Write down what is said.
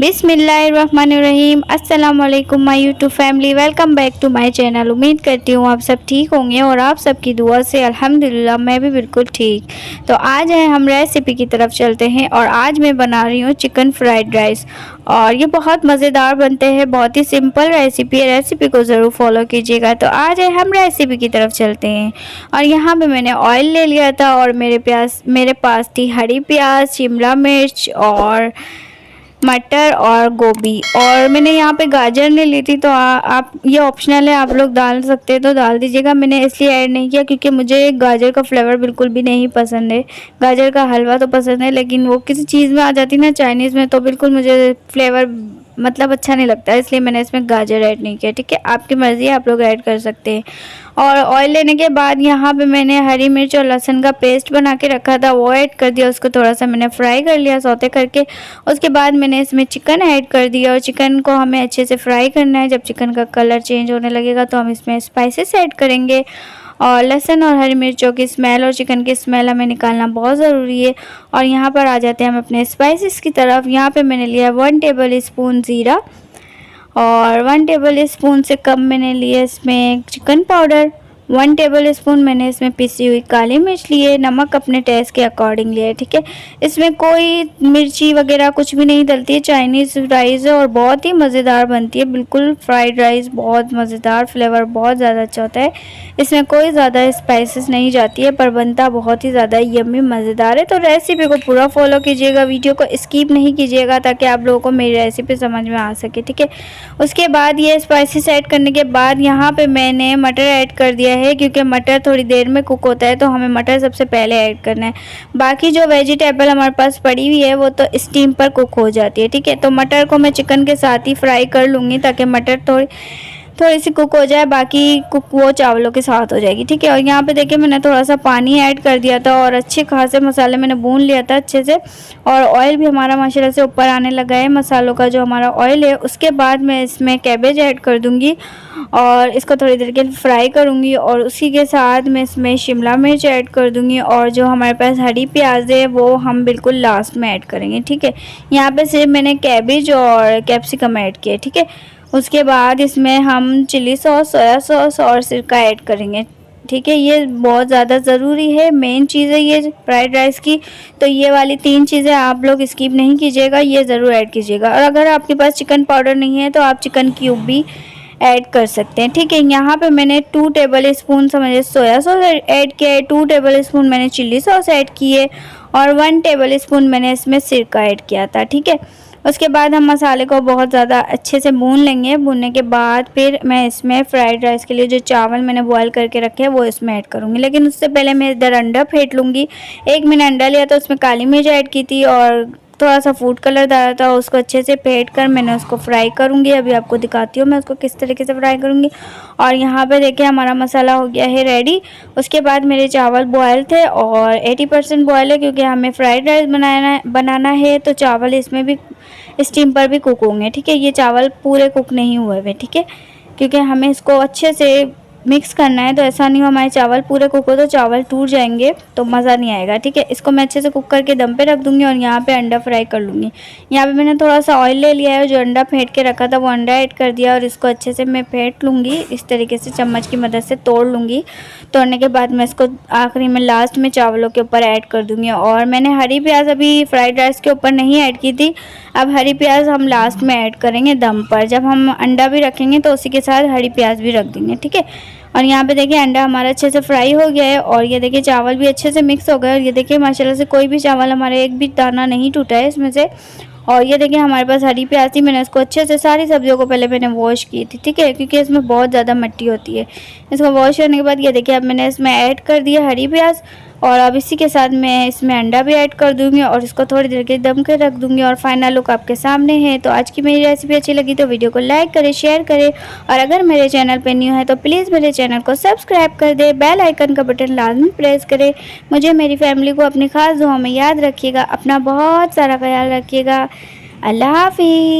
बिस्मिल्लाहिर्रहमानिर्रहीम। अस्सलाम वालेकुम my YouTube family, welcome back to my channel. उम्मीद करती हूँ आप सब ठीक होंगे और आप सबकी दुआ से अल्हम्दुलिल्लाह मैं भी बिल्कुल ठीक। तो आज है हम रेसिपी की तरफ चलते हैं और आज मैं बना रही हूँ चिकन फ्राइड राइस और ये बहुत मज़ेदार बनते हैं। बहुत ही सिंपल रेसिपी है, रेसिपी को ज़रूर फॉलो कीजिएगा। तो आज है हम रेसिपी की तरफ चलते हैं और यहाँ पे मैंने ऑयल ले लिया था और मेरे पास थी हरी प्याज, शिमला मिर्च और मटर और गोभी, और मैंने यहाँ पे गाजर नहीं ली थी। तो आप ये ऑप्शनल है, आप लोग डाल सकते हैं तो डाल दीजिएगा। मैंने इसलिए ऐड नहीं किया क्योंकि मुझे गाजर का फ्लेवर बिल्कुल भी नहीं पसंद है। गाजर का हलवा तो पसंद है लेकिन वो किसी चीज़ में आ जाती ना, चाइनीज़ में, तो बिल्कुल मुझे फ्लेवर मतलब अच्छा नहीं लगता है, इसलिए मैंने इसमें गाजर ऐड नहीं किया। ठीक है, आपकी मर्ज़ी है, आप लोग ऐड कर सकते हैं। और ऑयल लेने के बाद यहाँ पे मैंने हरी मिर्च और लहसुन का पेस्ट बना के रखा था, वो ऐड कर दिया। उसको थोड़ा सा मैंने फ्राई कर लिया सौते करके। उसके बाद मैंने इसमें चिकन ऐड कर दिया और चिकन को हमें अच्छे से फ्राई करना है। जब चिकन का कलर चेंज होने लगेगा तो हम इसमें स्पाइसेस ऐड करेंगे और लहसुन और हरी मिर्चों की स्मेल और चिकन की स्मेल हमें निकालना बहुत ज़रूरी है। और यहाँ पर आ जाते हैं हम अपने स्पाइसेस की तरफ। यहाँ पे मैंने लिया 1 टेबल स्पून ज़ीरा और 1 टेबल स्पून से कम मैंने लिया इसमें चिकन पाउडर। 1 टेबल स्पून मैंने इसमें पिसी हुई काली मिर्च ली है। नमक अपने टेस्ट के अकॉर्डिंग लिया है। ठीक है, इसमें कोई मिर्ची वगैरह कुछ भी नहीं डलती है। चाइनीज़ राइस है और बहुत ही मज़ेदार बनती है, बिल्कुल फ्राइड राइस बहुत मज़ेदार, फ्लेवर बहुत ज़्यादा अच्छा होता है। इसमें कोई ज़्यादा स्पाइसेस नहीं जाती है पर बनता बहुत ही ज़्यादा यम्मी मज़ेदार है। तो रेसिपी को पूरा फॉलो कीजिएगा, वीडियो को स्किप नहीं कीजिएगा ताकि आप लोगों को मेरी रेसिपी समझ में आ सके। ठीक है, उसके बाद ये स्पाइसेस ऐड करने के बाद यहाँ पे मैंने मटर ऐड कर दिया है क्योंकि मटर थोड़ी देर में कुक होता है, तो हमें मटर सबसे पहले ऐड करना है। बाकी जो वेजिटेबल हमारे पास पड़ी हुई है वो तो स्टीम पर कुक हो जाती है। ठीक है, तो मटर को मैं चिकन के साथ ही फ्राई कर लूँगी ताकि मटर थोड़ी सी कुक हो जाए, बाकी कुक वो चावलों के साथ हो जाएगी। ठीक है, और यहाँ पे देखिए मैंने थोड़ा सा पानी ऐड कर दिया था और अच्छे खासे मसाले मैंने भून लिया था अच्छे से, और ऑयल भी हमारा माशाल्लाह से ऊपर आने लगा है मसालों का जो हमारा ऑयल है। उसके बाद मैं इसमें कैबेज ऐड कर दूँगी और इसको थोड़ी देर के लिए फ्राई करूँगी और उसी के साथ मैं इसमें शिमला मिर्च ऐड कर दूँगी और जो हमारे पास हरी प्याज है वो हम बिल्कुल लास्ट में ऐड करेंगे। ठीक है, यहाँ पे सिर्फ मैंने कैबेज और कैप्सिकम ऐड किया। ठीक है, उसके बाद इसमें हम चिली सॉस, सोया सॉस और सिरका ऐड करेंगे। ठीक है, ये बहुत ज़्यादा ज़रूरी है, मेन चीज़ है ये फ्राइड राइस की। तो ये वाली 3 चीज़ें आप लोग स्किप नहीं कीजिएगा, ये ज़रूर ऐड कीजिएगा। और अगर आपके पास चिकन पाउडर नहीं है तो आप चिकन क्यूब भी ऐड कर सकते हैं। ठीक है, यहाँ पे मैंने 2 टेबल स्पून समझिए सोया सॉस ऐड किया है, 2 टेबल स्पून मैंने चिली सॉस ऐड की है और 1 टेबल स्पून मैंने इसमें सिरका ऐड किया था। ठीक है, उसके बाद हम मसाले को बहुत ज़्यादा अच्छे से भून लेंगे। भूनने के बाद फिर मैं इसमें फ्राइड राइस के लिए जो चावल मैंने बॉयल करके रखे हैं वो इसमें ऐड करूँगी, लेकिन उससे पहले मैं इधर अंडा फेंट लूँगी। एक मैंने अंडा लिया था, उसमें काली मिर्च ऐड की थी और थोड़ा सा फूड कलर डाला था, उसको अच्छे से फेंट कर मैंने उसको फ्राई करूँगी। अभी आपको दिखाती हूँ मैं उसको किस तरीके से फ्राई करूँगी। और यहाँ पे देखिए हमारा मसाला हो गया है रेडी। उसके बाद मेरे चावल बॉयल थे और 80% बॉयल है क्योंकि हमें फ्राइड राइस बनाना है तो चावल इसमें भी स्टीम पर भी कुक होंगे। ठीक है, ये चावल पूरे कुक नहीं हुए हुए। ठीक है, क्योंकि हमें इसको अच्छे से मिक्स करना है, तो ऐसा नहीं हो हमारे चावल पूरे कुक हो तो चावल टूट जाएंगे तो मज़ा नहीं आएगा। ठीक है, इसको मैं अच्छे से कुक करके दम पे रख दूँगी और यहाँ पे अंडा फ्राई कर लूँगी। यहाँ पे मैंने थोड़ा सा ऑयल ले लिया है, जो अंडा फेंट के रखा था वो अंडा ऐड कर दिया और इसको अच्छे से मैं फेंट लूँगी, इस तरीके से चम्मच की मदद से तोड़ लूँगी। तोड़ने के बाद मैं इसको आखिरी में लास्ट में चावलों के ऊपर ऐड कर दूँगी। और मैंने हरी प्याज अभी फ्राइड राइस के ऊपर नहीं ऐड की थी, अब हरी प्याज हम लास्ट में ऐड करेंगे दम पर। जब हम अंडा भी रखेंगे तो उसी के साथ हरी प्याज भी रख देंगे। ठीक है, और यहाँ पे देखिए अंडा हमारा अच्छे से फ्राई हो गया है और ये देखिए चावल भी अच्छे से मिक्स हो गए और ये देखिए माशाल्लाह से कोई भी चावल हमारे एक भी दाना नहीं टूटा है इसमें से। और ये देखिए हमारे पास हरी प्याज थी, मैंने इसको अच्छे से सारी सब्जियों को पहले मैंने वॉश की थी। ठीक है, क्योंकि इसमें बहुत ज़्यादा मिट्टी होती है। इसको वॉश करने के बाद ये देखिए अब मैंने इसमें ऐड कर दिया हरी प्याज और अब इसी के साथ मैं इसमें अंडा भी ऐड कर दूंगी और इसको थोड़ी देर के दम के रख दूंगी और फाइनल लुक आपके सामने है। तो आज की मेरी रेसिपी अच्छी लगी तो वीडियो को लाइक करें, शेयर करें और अगर मेरे चैनल पर न्यू है तो प्लीज़ मेरे चैनल को सब्सक्राइब कर दे, बेल आइकन का बटन लाजमी प्रेस करें। मुझे मेरी फैमिली को अपनी खास दुआ में याद रखिएगा, अपना बहुत सारा ख्याल रखिएगा। अल्लाह हाफिज़।